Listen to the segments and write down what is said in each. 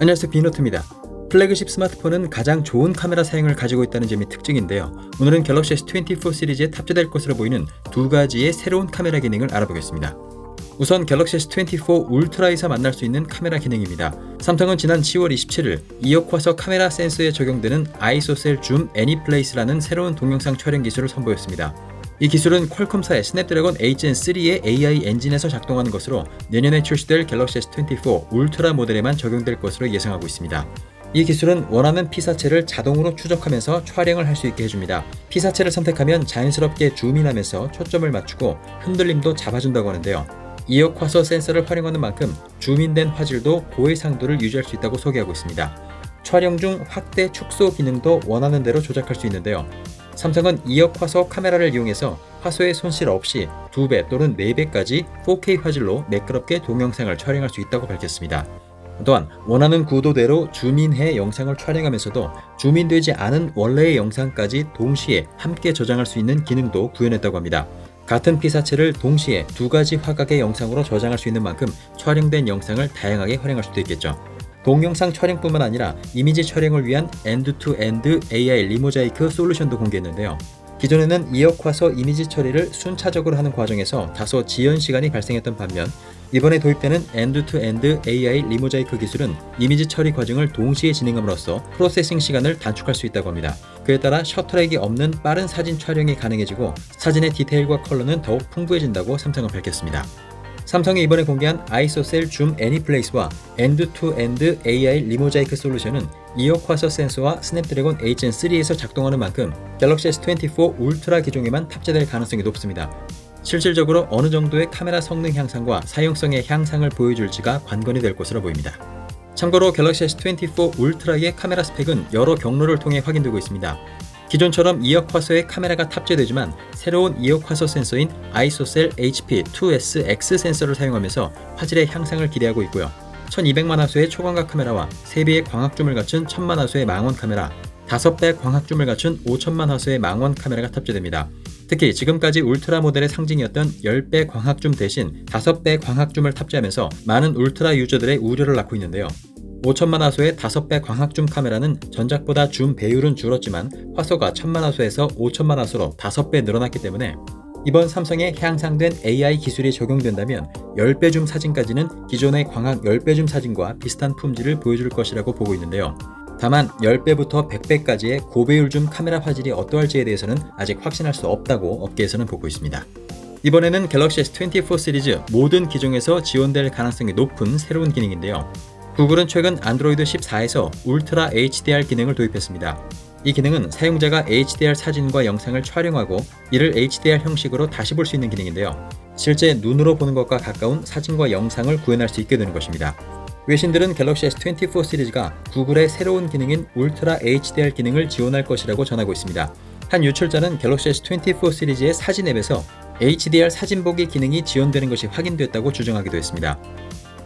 안녕하세요, 비노트입니다. 플래그십 스마트폰은 가장 좋은 카메라 사양을 가지고 있다는 점이 특징인데요. 오늘은 갤럭시 S24 시리즈에 탑재될 것으로 보이는 두 가지의 새로운 카메라 기능을 알아보겠습니다. 우선 갤럭시 S24 울트라에서 만날 수 있는 카메라 기능입니다. 삼성은 지난 10월 27일 2억 화소 카메라 센서에 적용되는 아이소셀 줌 애니플레이스라는 새로운 동영상 촬영 기술을 선보였습니다. 이 기술은 퀄컴사의 스냅드래곤 8gen3의 AI 엔진에서 작동하는 것으로 내년에 출시될 갤럭시 S24 울트라 모델에만 적용될 것으로 예상하고 있습니다. 이 기술은 원하는 피사체를 자동으로 추적하면서 촬영을 할 수 있게 해줍니다. 피사체를 선택하면 자연스럽게 줌인하면서 초점을 맞추고 흔들림도 잡아준다고 하는데요. 2억 화소 센서를 활용하는 만큼 줌인된 화질도 고해상도를 유지할 수 있다고 소개하고 있습니다. 촬영 중 확대 축소 기능도 원하는 대로 조작할 수 있는데요. 삼성은 2억 화소 카메라를 이용해서 화소의 손실 없이 2배 또는 4배까지 4K 화질로 매끄럽게 동영상을 촬영할 수 있다고 밝혔습니다. 또한 원하는 구도대로 줌인해 영상을 촬영하면서도 줌인되지 않은 원래의 영상까지 동시에 함께 저장할 수 있는 기능도 구현했다고 합니다. 같은 피사체를 동시에 두 가지 화각의 영상으로 저장할 수 있는 만큼 촬영된 영상을 다양하게 활용할 수도 있겠죠. 동영상 촬영뿐만 아니라 이미지 촬영을 위한 엔드-투-엔드 AI 리모자이크 솔루션도 공개했는데요. 기존에는 2억 화소 이미지 처리를 순차적으로 하는 과정에서 다소 지연 시간이 발생했던 반면 이번에 도입되는 엔드-투-엔드 AI 리모자이크 기술은 이미지 처리 과정을 동시에 진행함으로써 프로세싱 시간을 단축할 수 있다고 합니다. 그에 따라 셔터렉이 없는 빠른 사진 촬영이 가능해지고 사진의 디테일과 컬러는 더욱 풍부해진다고 삼성은 밝혔습니다. 삼성이 이번에 공개한 아이소셀 줌 애니플레이스와 엔드-투-엔드 AI 리모자이크 솔루션은 2억 화소 센서와 스냅드래곤 8gen3에서 작동하는 만큼 갤럭시 S24 울트라 기종에만 탑재될 가능성이 높습니다. 실질적으로 어느 정도의 카메라 성능 향상과 사용성의 향상을 보여줄지가 관건이 될 것으로 보입니다. 참고로 갤럭시 S24 울트라의 카메라 스펙은 여러 경로를 통해 확인되고 있습니다. 기존처럼 2억 화소의 카메라가 탑재되지만 새로운 2억 화소 센서인 아이소셀 HP2SX 센서를 사용하면서 화질의 향상을 기대하고 있고요. 1200만 화소의 초광각 카메라와 3배의 광학줌을 갖춘 1000만 화소의 망원 카메라, 5배 광학줌을 갖춘 5000만 화소의 망원 카메라가 탑재됩니다. 특히 지금까지 울트라 모델의 상징이었던 10배 광학줌 대신 5배 광학줌을 탑재하면서 많은 울트라 유저들의 우려를 낳고 있는데요. 5000만 화소의 5배 광학줌 카메라는 전작보다 줌 배율은 줄었지만 화소가 1000만 화소에서 5000만 화소로 5배 늘어났기 때문에 이번 삼성의 향상된 AI 기술이 적용된다면 10배 줌 사진까지는 기존의 광학 10배 줌 사진과 비슷한 품질을 보여줄 것이라고 보고 있는데요. 다만 10배부터 100배까지의 고배율 줌 카메라 화질이 어떠할지에 대해서는 아직 확신할 수 없다고 업계에서는 보고 있습니다. 이번에는 갤럭시 S24 시리즈 모든 기종에서 지원될 가능성이 높은 새로운 기능인데요. 구글은 최근 안드로이드 14에서 울트라 HDR 기능을 도입했습니다. 이 기능은 사용자가 HDR 사진과 영상을 촬영하고 이를 HDR 형식으로 다시 볼 수 있는 기능인데요. 실제 눈으로 보는 것과 가까운 사진과 영상을 구현할 수 있게 되는 것입니다. 외신들은 갤럭시 S24 시리즈가 구글의 새로운 기능인 울트라 HDR 기능을 지원할 것이라고 전하고 있습니다. 한 유출자는 갤럭시 S24 시리즈의 사진 앱에서 HDR 사진 보기 기능이 지원되는 것이 확인됐다고 주장하기도 했습니다.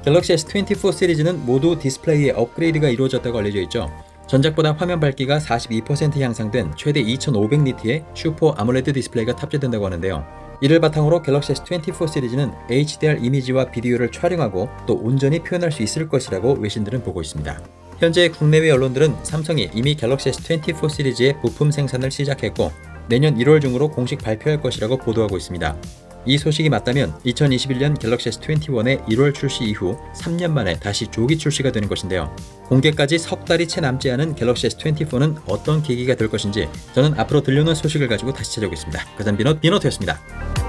갤럭시 S24 시리즈는 모두 디스플레이의 업그레이드가 이루어졌다고 알려져 있죠. 전작보다 화면 밝기가 42% 향상된 최대 2500니트의 슈퍼 아몰레드 디스플레이가 탑재된다고 하는데요. 이를 바탕으로 갤럭시 S24 시리즈는 HDR 이미지와 비디오를 촬영하고 또 온전히 표현할 수 있을 것이라고 외신들은 보고 있습니다. 현재 국내외 언론들은 삼성이 이미 갤럭시 S24 시리즈의 부품 생산을 시작했고 내년 1월 중으로 공식 발표할 것이라고 보도하고 있습니다. 이 소식이 맞다면 2021년 갤럭시 S21의 1월 출시 이후 3년 만에 다시 조기 출시가 되는 것인데요. 공개까지 석 달이 채 남지 않은 갤럭시 S24는 어떤 계기가 될 것인지 저는 앞으로 들려오는 소식을 가지고 다시 찾아오겠습니다. 그다음 비노트였습니다.